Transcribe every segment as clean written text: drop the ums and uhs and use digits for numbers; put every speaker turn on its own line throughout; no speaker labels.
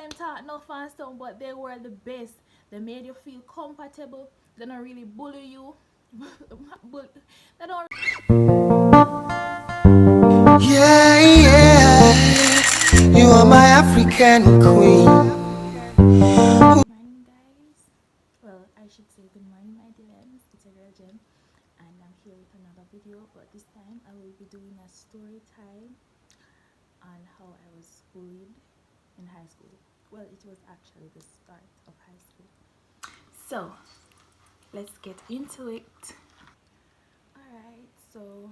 them talk no fast stuff, but they were the best. They made you feel comfortable. They don't really bully you. They don't.
Yeah, yeah, you are my African queen.
Good morning, guys. Well, I should say good morning, my dear Lems. It's a girl Jem, and I'm here with another video. But this time, I will be doing a story time on how I was bullied in high school. Well, it was actually the start of high school. So, let's get into it. Alright, so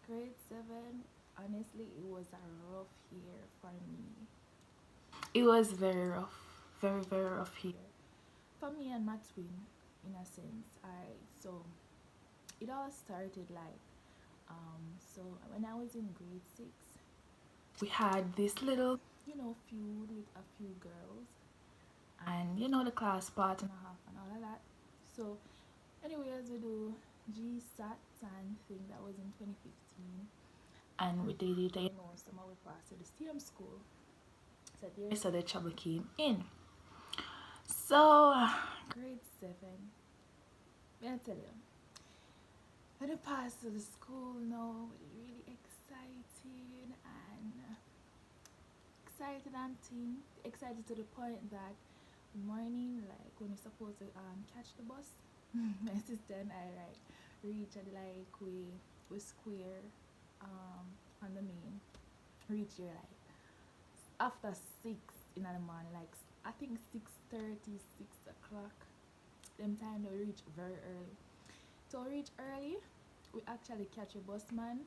grade 7, honestly, it was a rough year for me. It was very rough, very rough year for me and my twin, in a sense. Alright, so it all started like, so when I was in grade 6, we had this little, feud with a few girls, and the class part and a half and all of that. So anyways, we do GSATs and thing that was in 2015, and we did it. Somehow we passed to the same school. So the trouble came in. So grade 7, may I tell you, when I passed to the school now, we're really excited and thing, excited to the point that morning, like when we're supposed to catch the bus, my sister and I like reach at like we square on the main, reach here like after 6 in the morning, like I think 6:30, 6 o'clock. Them time we reach very early. So we reach early, we actually catch a bus man.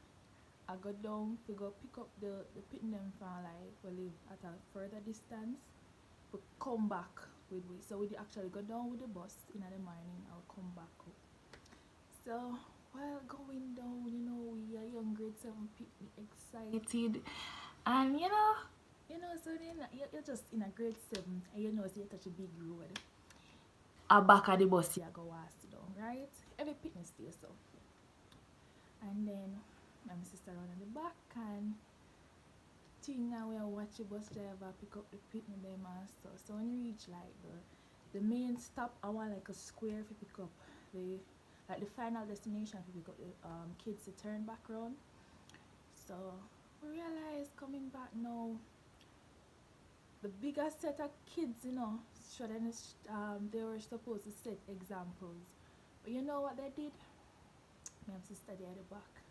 I go down to go pick up the picking them from like we live at a further distance. We come back with we. So we actually go down with the bus in the morning. I'll come back up. So while going down, we are young grade 7 people excited, and so then you're just in a grade 7, and so you touch a big road. A back of the bus you go sit down, right? Every picnic stay so. And then my sister run at the back and thing, and we watch the bus driver pick up the picnic them and stuff. So when you reach like the main stop, I want like a square to pick up the like the final destination to pick up the kids to turn back around. So we realize coming back now, the bigger set of kids, they were supposed to set examples, but you know what they did? My sister there at the back,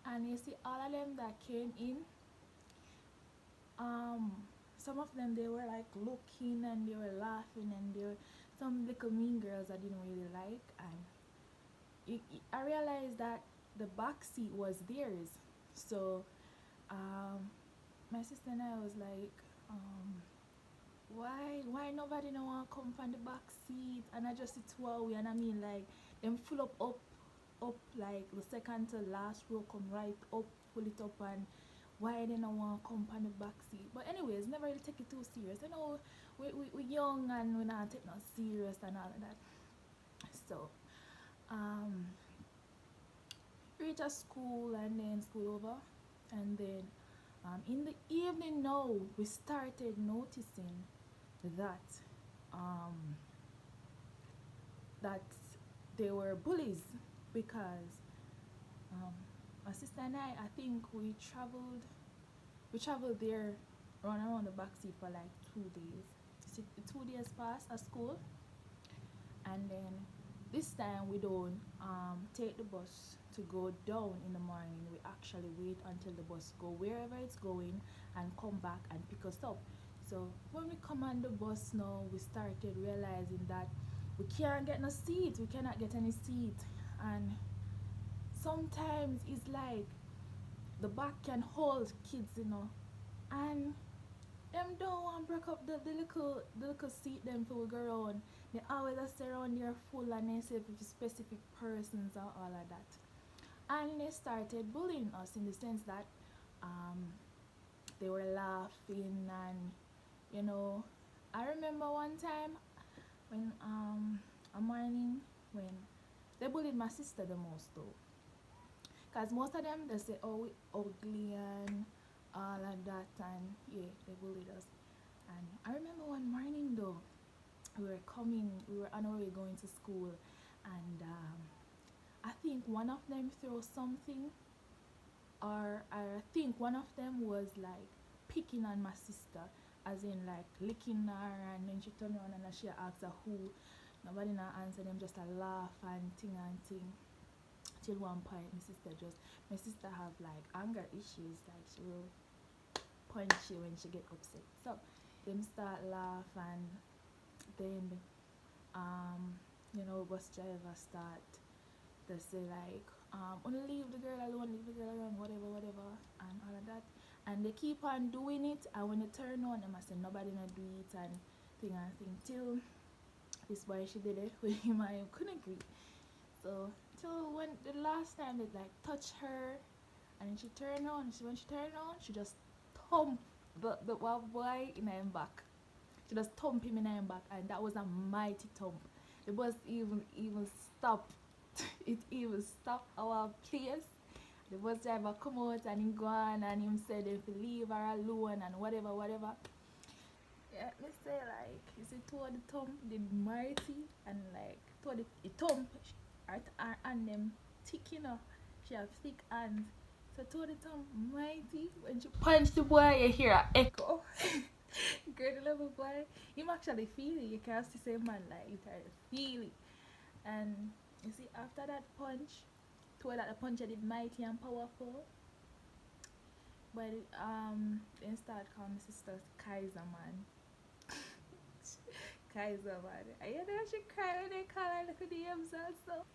and you see all of them that came in. Some of them, they were like looking and they were laughing, and there were some little mean girls I didn't really like, and I realized that the back seat was theirs. So my sister and I was like, why nobody no want to come from the back seat, and I just sit 2 away, and I mean like them full up like the second to last row, come right up, pull it up, and why they don't want to come on the back seat. But anyways, never really take it too serious. We young and we not take no serious and all of that. So reach a school, and then school over, and then in the evening now we started noticing that that they were bullies, because my sister and I think we traveled there around the back seat for like 2 days. So 2 days passed at school, and then this time we don't take the bus to go down in the morning. We actually wait until the bus go wherever it's going and come back and pick us up. So when we come on the bus now, we started realizing that we can't get no seat. We cannot get any seat, and sometimes it's like the back can hold kids, and them don't want to break up the little seat them to go around. They always stay around there full, and they say for specific persons and all of that. And they started bullying us in the sense that they were laughing, and I remember one time when a morning when they bullied my sister the most though. Because most of them, they say, oh, we ugly and all of that, and yeah, they bullied us. And I remember one morning though, we were on our way going to school, and I think one of them threw something, or I think one of them was like picking on my sister, as in like licking her, and then she turned around and she asked her who. Nobody not answer them, just a laugh and thing. Till one point, my sister have like anger issues, like she will punch you when she get upset. So them start laugh, and then bus driver start they say like only leave the girl alone, whatever and all of that. And they keep on doing it, and when they turn on them I say nobody not do it and thing till this boy she did it with him. I couldn't agree. So till when the last time they like touch her, and then she turned on, when she turned on she just thump the one boy in her back. She just thump him in her back, and that was a mighty thump. The bus even stop. It even stop our place. The bus driver come out and he go on and him said if he leave her alone and whatever. Yeah, let's say like you see toward the thump did mighty, and like toward the thump her and them thick, she have thick hands. So toward the thump mighty, when she punch the boy you hear a echo. Grade 11 boy, him actually feel it. You can't see say man like literally feel it. And you see after that punch, to that the punch did mighty and powerful. But then start calling my sister Kaiser man. Kaiser man. And you know she cry when they call her look at the names also.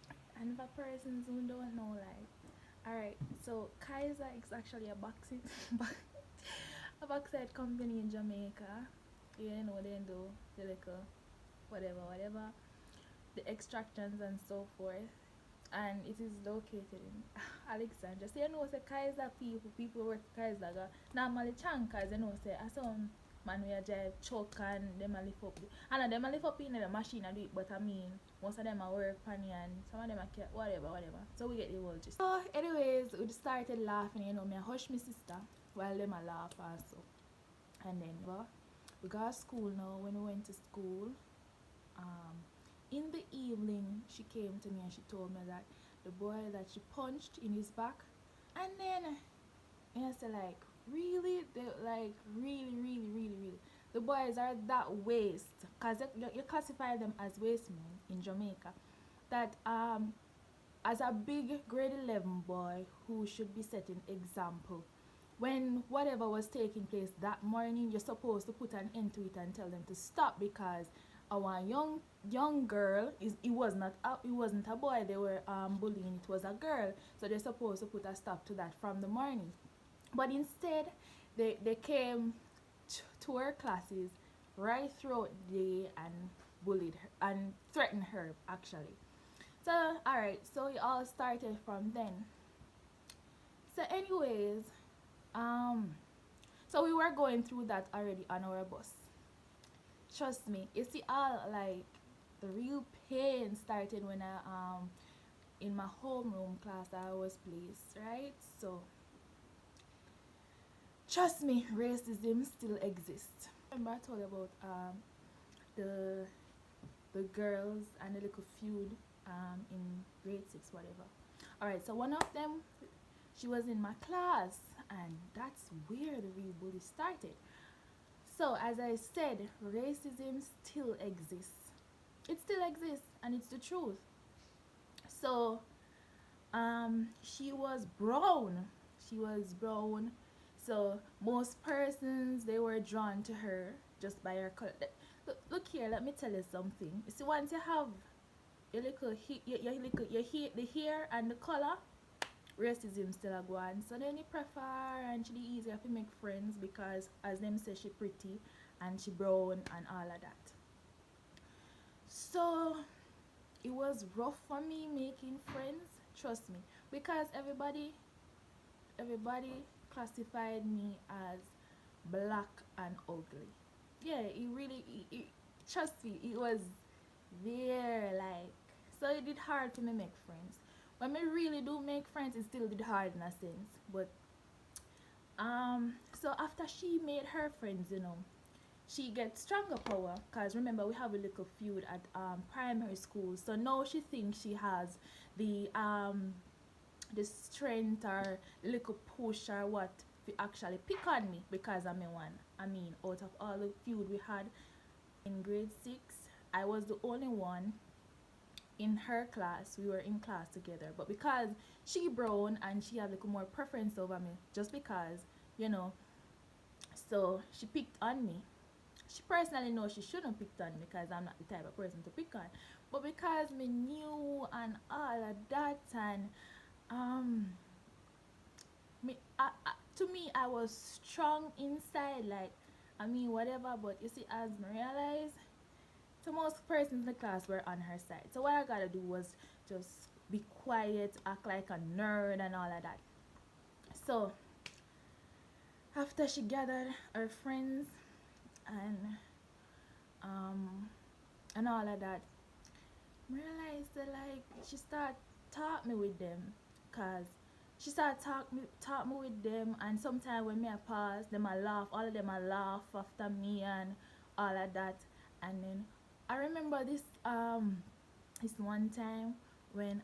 And for persons who don't know, like, alright, so Kaiser is actually a boxing a boxing company in Jamaica. You know they do the little whatever, the extractions and so forth. And it is located in Alexandria. So you know say Kaiser people work Kaiser go normally chankers, you know say I saw man we a drive truck and them a lift up. I know them a lift up in the machine and do it, but I mean most of them a work funny and some of them a whatever. So we get the whole gist. So anyways, we started laughing, me I hush my sister while them a laugh also. And then we got to school now. When we went to school, in the evening she came to me and she told me that the boy that she punched in his back. And then I said like really, they like really the boys are that waste, because you classify them as waste men in Jamaica, that as a big grade 11 boy who should be setting example, when whatever was taking place that morning, you're supposed to put an end to it and tell them to stop, because our young girl it wasn't a boy they were bullying, it was a girl. So they're supposed to put a stop to that from the morning. But instead they came to her classes right throughout the day and bullied her and threatened her actually. So alright, so it all started from then. So anyways, so we were going through that already on our bus. Trust me, you see all like the real pain started when I in my homeroom class I was placed, right? So trust me, racism still exists. Remember I told you about the girls and the little feud in grade 6 whatever. Alright, so one of them, she was in my class, and that's where the real bully started. So as I said, racism still exists. It still exists, and it's the truth. So she was brown. So most persons, they were drawn to her just by her color. Look here, let me tell you something. You see, once you have your the hair and the color, racism still a go on. So then you prefer, and she easier to make friends because as them say she pretty and she brown and all of that. So it was rough for me making friends, trust me, because everybody classified me as black and ugly. Yeah, it really trust me, it was there, like, so it did hard for me make friends. When me really do make friends, it still did hard in a sense. But so after she made her friends, she gets stronger power, because remember we have a little feud at primary school. So now she thinks she has the the strength or little push or what to actually pick on me because I'm a one. I mean, out of all the feud we had in grade 6, I was the only one in her class. We were in class together, but because she brown and she had like more preference over me, just because, you know, so she picked on me. She personally knows she shouldn't pick on me because I'm not the type of person to pick on, but because me knew and all of that, and um to me I was strong inside, like, I mean whatever, but you see, as me realize, so most persons in the class were on her side. So what I gotta do was just be quiet, act like a nerd and all of that. So after she gathered her friends and um and all of that, I realized that like she started talk me with them, cause she started talk me with them, and sometimes when me I pause, them I laugh, all of them I laugh after me and all of that. And then I remember this one time when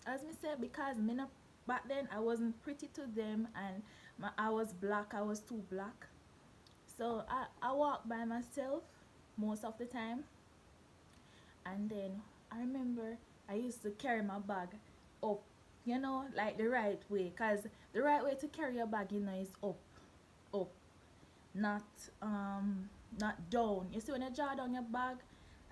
as me said, because me not, back then I wasn't pretty to them, and I was black, I was too black. So I walked by myself most of the time. And then I remember I used to carry my bag up, like the right way, because the right way to carry your bag, is up, not not down. You see, when you draw down your bag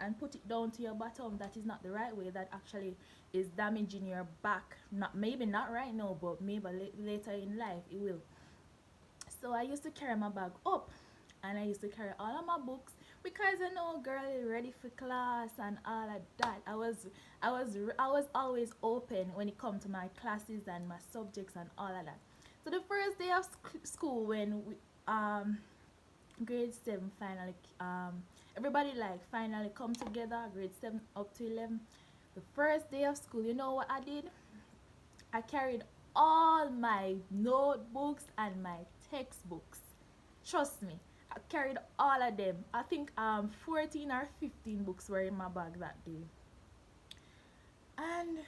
and put it down to your bottom, that is not the right way. That actually is damaging your back. Not, maybe not right now, but maybe later in life it will. So I used to carry my bag up, and I used to carry all of my books, because I know girl ready for class and all of that. I was always open when it come to my classes and my subjects and all of that. So the first day of school, when we grade 7 finally, everybody like finally come together, grade 7 up to 11. The first day of school, you know what I did? I carried all my notebooks and my textbooks. Trust me, I carried all of them. I think 14 or 15 books were in my bag that day. And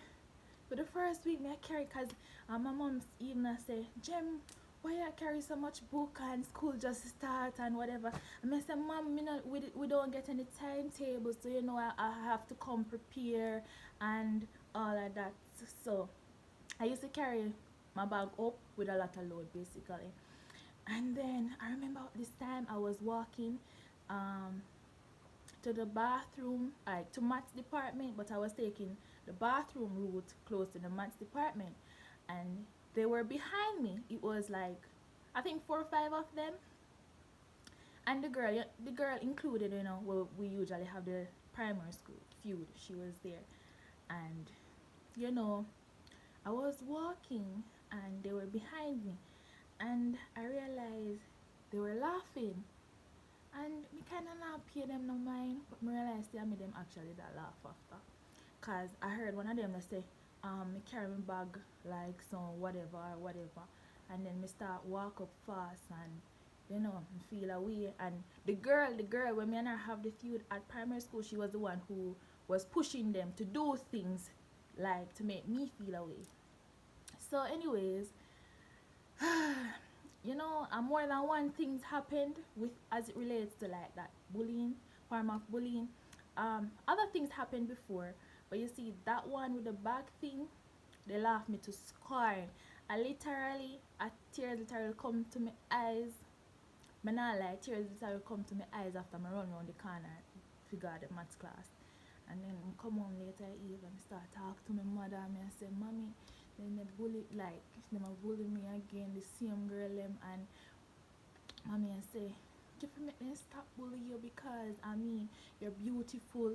for the first week, me I carried, because my mom's even say, Jem, why you carry so much book and school just start and whatever. And I say, Mom, we don't get any timetable, so I have to come prepare and all of that. So I used to carry my bag up with a lot of load, basically. And then I remember this time I was walking um, to the bathroom, like to maths department, but I was taking the bathroom route close to the maths department, and they were behind me. It was like, I think 4 or 5 of them, and the girl included. Well, we usually have the primary school feud. She was there, and you know I was walking and they were behind me, and I realized they were laughing, and me kinda not pay them no mind, but me realized they made them actually that laugh after. Cause I heard one of them that say, me carry my bag like some whatever or whatever, and then me start walk up fast, and me feel away. And the girl when me and her have the feud at primary school, she was the one who was pushing them to do things like to make me feel away. So anyways, more than one things happened with, as it relates to like that bullying, form of bullying. Other things happened before, but you see that one with the bag thing, they laughed me to scorn. Tears literally come to my eyes. Me not lie, tears literally come to my eyes after I run around the corner to go to the maths class. And then come home later even start talk to my mother, and I say, Mommy, then they bully, like them a bully me again, the same girl them. And Mommy I say, you make them stop bully you, because I mean you're beautiful,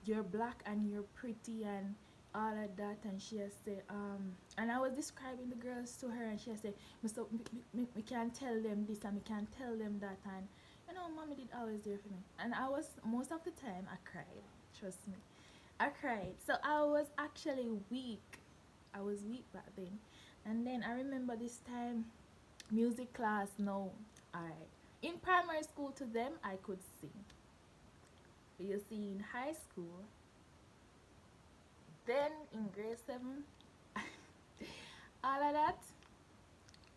you're black and you're pretty and all of that. And she has say, and I was describing the girls to her, and she has say, so we can tell them this and we can tell them that. And Mommy did always there for me, and I was, most of the time I cried. Trust me, I cried. So I was actually weak. I was weak back then. And then I remember this time, music class. No, alright. In primary school, to them, I could sing. But you see, in high school, then in grade 7, all of that,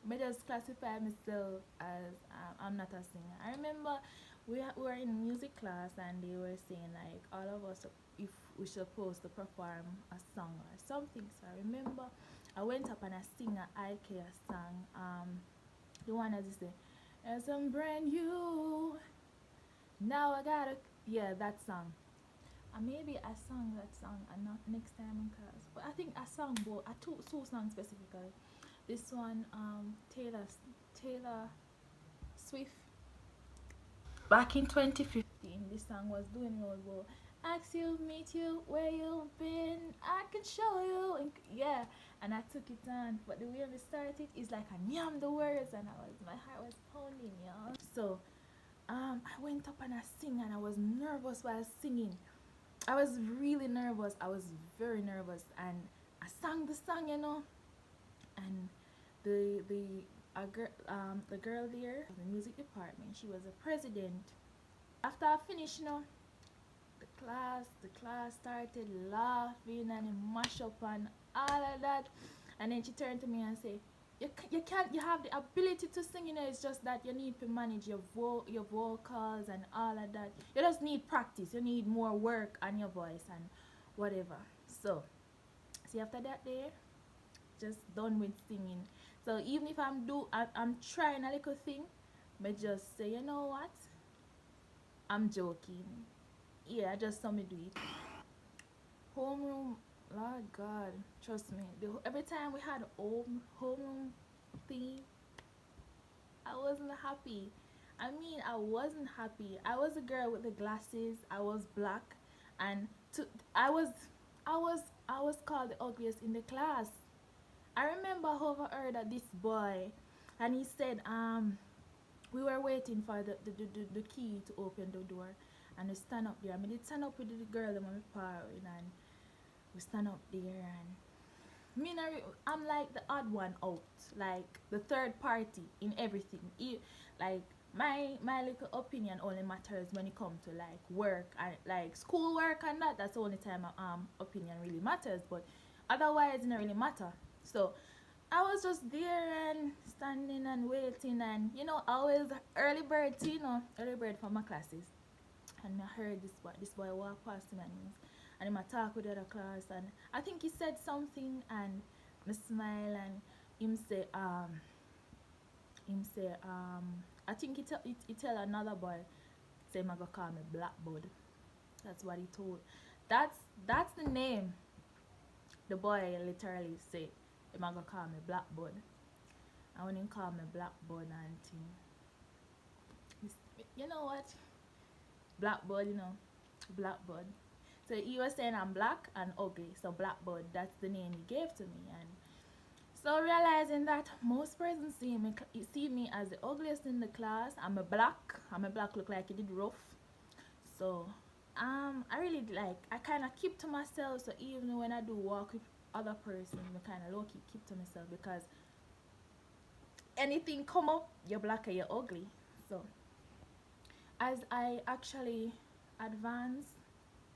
I just classify myself as I'm not a singer. I remember we were in music class and they were saying like all of us if we supposed to perform a song or something. So I remember I went up and I sing a IKEA song. The one as you say, as I'm brand new, now I gotta, yeah, that song. Maybe I sang that song and not next time in class. But I think I sang both. I two songs specifically. This one, Taylor Swift. Back in 2015, this song was doing well. Well, ask you, meet you, where you've been. I can show you. And yeah, and I took it on. But the way we started is like I yam the words, and my heart was pounding, y'all. So, I went up and I sing, and I was nervous while singing. I was really nervous. I was very nervous, and I sang the song, and the the girl there, the music department, she was a president. After I finished, the class started laughing and mash up and all of that, and then she turned to me and said, you can't, you have the ability to sing, it's just that you need to manage your vocals and all of that. You just need practice, you need more work on your voice and whatever. So see, after that day, just done with singing. So even if I'm trying a little thing, but just say, you know what, I'm joking. Yeah, I just saw me do it. Homeroom, Lord God, trust me. Every time we had homeroom thing, I wasn't happy. I mean, I wasn't happy. I was a girl with the glasses. I was black, and to I was, I was called the ugliest in the class. I remember I overheard that this boy, and he said, we were waiting for the key to open the door, and we stand up there. I mean, they stand up with the girl and my parent, and we stand up there, and me and I'm like the odd one out, like the third party in everything. Like my little opinion only matters when it comes to like work and like school work and that. That's the only time opinion really matters. But otherwise, it doesn't really matter. So I was just there and standing and waiting, and always early bird, early bird for my classes. And I heard this boy walk past me, and him a talk with the other class, and I think he said something, and I smile, and I think he tell another boy, say him a go call me Blackbird. That's what he told. That's the name the boy literally say. Him a go call me Blackbird. And when he call me Blackbird and thing, you know what? Blackbird, Blackbird. So he was saying I'm black and ugly, so Blackbird, that's the name he gave to me. And so realizing that most persons see me as the ugliest in the class. I'm a black, look like he did rough. So I really like, I kind of keep to myself. So even when I do walk with other person, I kind of low key keep to myself, because anything come up, you're black or you're ugly. So as I actually advance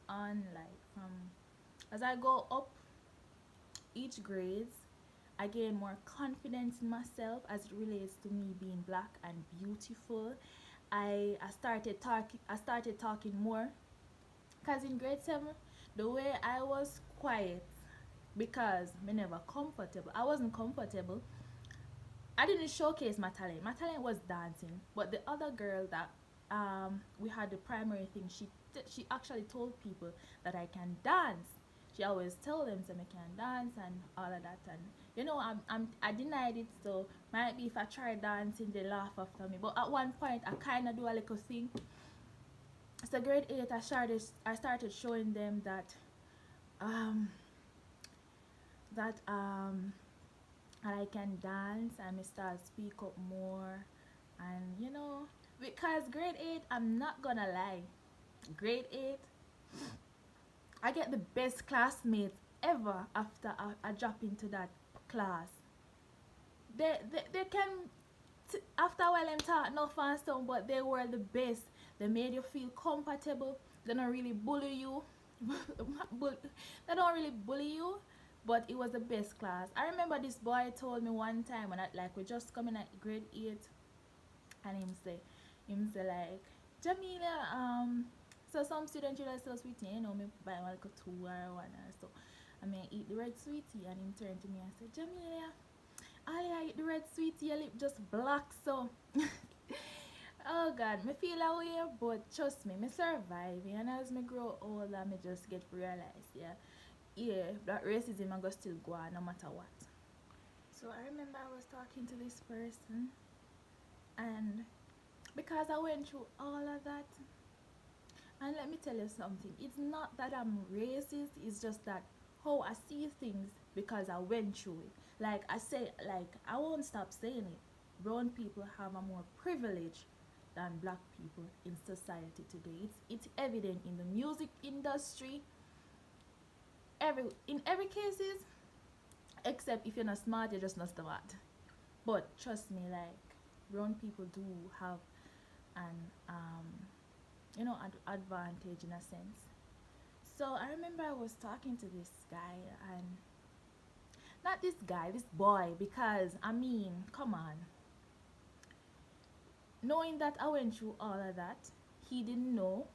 on, like, from as I go up each grades, I gain more confidence in myself as it relates to me being black and beautiful. I started talking more, because in grade 7, the way I was quiet, because me never comfortable. I wasn't comfortable. I didn't showcase my talent. My talent was dancing, but the other girl that we had the primary thing, she actually told people that I can dance. She always tell them that I can dance and all of that, and I denied it. So might be if I try dancing, they laugh after me. But at one point, I kind of do a little thing. So grade 8, I started showing them um that I can dance, and I start speak up more, and because grade 8, I'm not gonna lie, grade 8, I get the best classmates ever after I drop into that class. They can after a while them talk no fun stuff, but they were the best. They made you feel comfortable. They don't really bully you. They don't really bully you, but it was the best class. I remember this boy told me one time when we just coming at grade 8, and him say like, Jamila, so some students you like so sweetie, you know, me buy like a 2 or 1 or so. I mean eat the red sweetie, and him turned to me and said, Jamila, all I eat the red sweetie, your lip just black so. Oh God, me feel away, but trust me, me survive. And as me grow older, me just get realize, yeah, that racism I go still go on no matter what. So I remember I was talking to this person, and because I went through all of that, and let me tell you something, it's not that I'm racist, it's just that how I see things because I went through it. Like I say, like I won't stop saying it. Brown people have a more privilege than black people in society today. It's evident in the music industry, in every cases, except if you're not smart, you're just not smart. But trust me, like brown people do have an advantage in a sense. So I remember I was talking to this guy, and not this guy, this boy, because I mean, come on. Knowing that I went through all of that, he didn't know.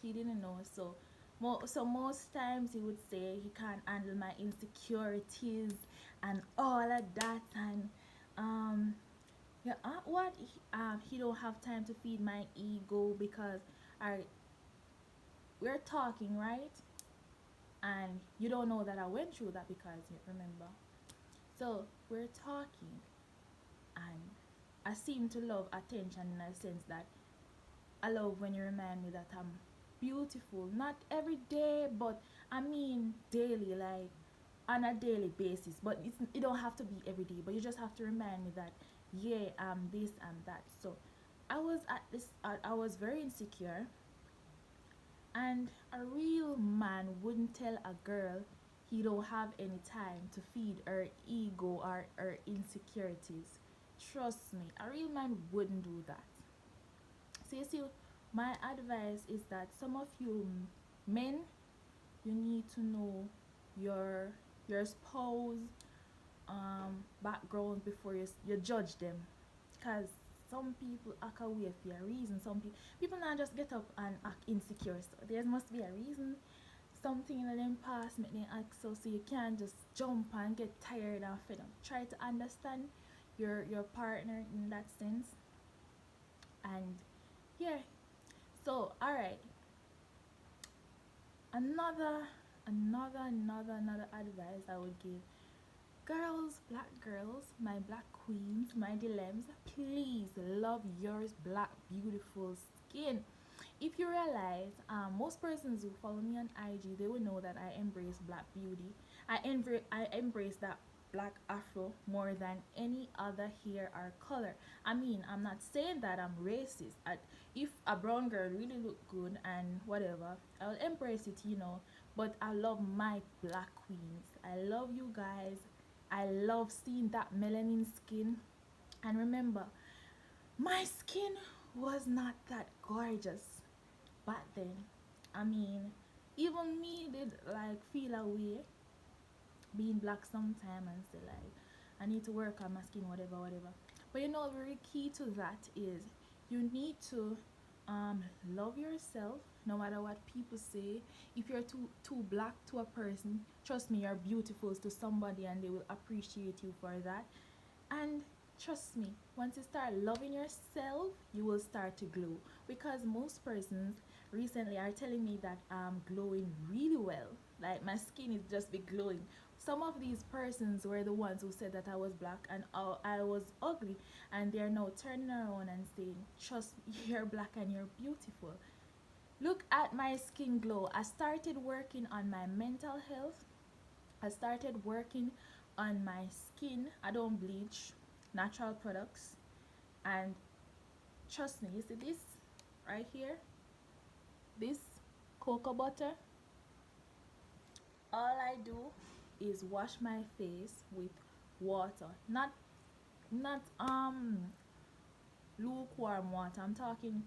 He didn't know. So most times he would say he can't handle my insecurities and all of that, and yeah, what he don't have time to feed my ego because I we're talking, right? And you don't know that I went through that because you remember. So we're talking, and I seem to love attention in a sense that I love when you remind me that I'm beautiful. Not every day, but I mean daily, like on a daily basis. But it don't have to be every day. But you just have to remind me that yeah, I'm this, I'm that. So I was very insecure, and a real man wouldn't tell a girl he don't have any time to feed her ego or her insecurities. Trust me, a real man wouldn't do that. So you see, my advice is that some of you men, you need to know your your spouse background before you judge them, cause some people act away for a reason. Some people not just get up and act insecure. So there must be a reason. Something in them past make them act so you can't just jump and get tired and fed up. Try to understand your partner in that sense. And yeah, so alright, another another advice I would give girls, black girls, my black queens, my dilemmas, please love yours black beautiful skin. If you realize, most persons who follow me on IG, they will know that I embrace black beauty. I embrace that black afro more than any other hair or color. I mean, I'm not saying that I'm racist. If a brown girl really look good and whatever, I'll embrace it, But I love my black queens. I love you guys. I love seeing that melanin skin. And remember, my skin was not that gorgeous back then. I mean, even me did like feel a way being black sometime and say like I need to work on my skin, whatever. But very key to that is you need to love yourself no matter what people say. If you're too black to a person, trust me, you're beautiful to somebody and they will appreciate you for that. And trust me, once you start loving yourself, you will start to glow. Because most persons recently are telling me that I'm glowing really well. Like my skin is just be glowing. Some of these persons were the ones who said that I was black and I was ugly, and they're now turning around and saying, trust me, you're black and you're beautiful. Look at my skin glow. I started working on my mental health. I started working on my skin. I don't bleach, natural products. And trust me, you see this right here? This cocoa butter? All I do is wash my face with water. Not lukewarm water. I'm talking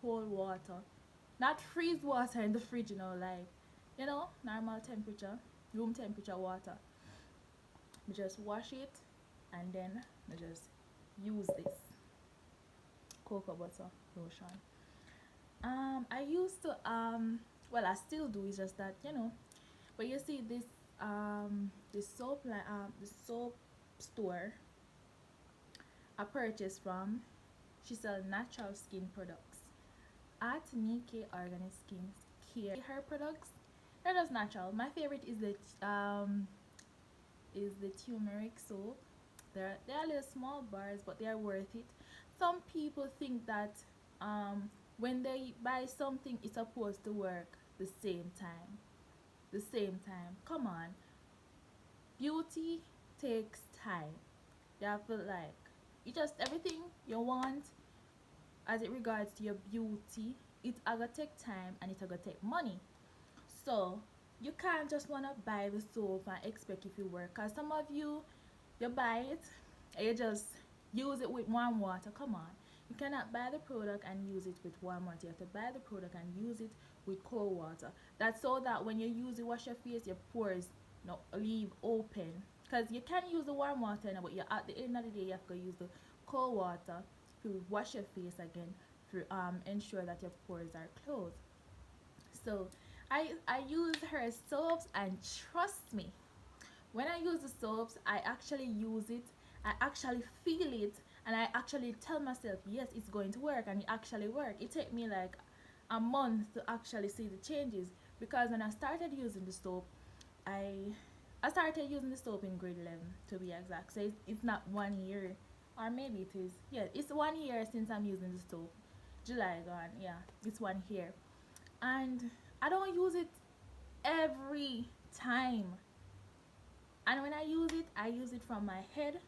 cold water, not freeze water in the fridge. Like normal temperature, room temperature water. We just wash it, and then we just use this cocoa butter lotion. I used to well, I still do. It's just that but you see this soap like the soap store I purchased from. She sells natural skin products at Nike Organic Skin Care. Her products, they're just natural. My favorite is the turmeric soap. They're little small bars, but they're worth it. Some people think that when they buy something, it's supposed to work the same time. The same time. Come on, beauty takes time. You have to like you just everything you want as it regards to your beauty. It's gonna take time and it's gonna take money. So you can't just wanna buy the soap and expect if it work. Cause some of you buy it and you just use it with warm water. Come on. You cannot buy the product and use it with warm water. You have to buy the product and use it with cold water. That's so that when you use it, wash your face, your pores leave open. Because you can use the warm water now, but at the end of the day, you have to use the cold water to wash your face again to ensure that your pores are closed. So I use her soaps, and trust me, when I use the soaps, I actually use it, I actually feel it, and I actually tell myself, yes, it's going to work, and it actually worked. It took me like a month to actually see the changes because when I started using the soap, I I started using the soap in grade 11 to be exact. So it's not 1 year, or maybe it is. Yeah, it's 1 year since I'm using the soap. July gone. Yeah, it's 1 year, and I don't use it every time. And when I use it from my head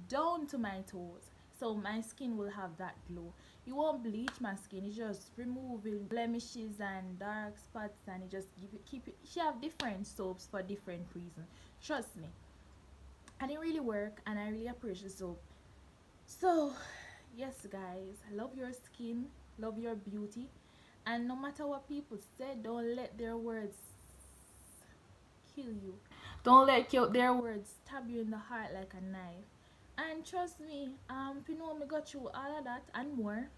down to my toes. So my skin will have that glow. It won't bleach my skin. It's just removing blemishes and dark spots, and it just keep it. She have different soaps for different reasons. Trust me, and it really work, and I really appreciate soap. So yes, guys, love your skin, love your beauty, and no matter what people say, don't let their words kill you. Don't let their words stab you in the heart like a knife. And trust me, if you know me go through all of that and more,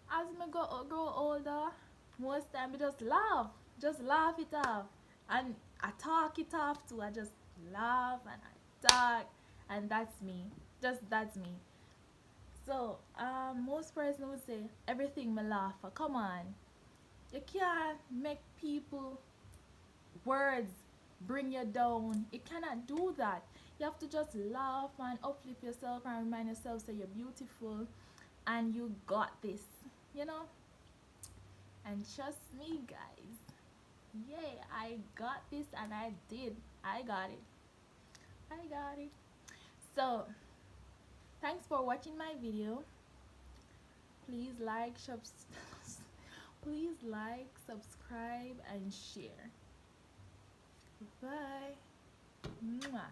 as me grow older, most time I just laugh it off, and I talk it off too. I just laugh and I talk, and that's me. Just that's me. So most person would say everything me laugh for. Come on, you can't make people words bring you down. You cannot do that. You have to just laugh and uplift yourself and remind yourself that you're beautiful and you got this, you know? And trust me, guys. Yeah, I got this and I did. I got it. I got it. So, thanks for watching my video. Please like, please like, subscribe, and share. Bye. Mwah.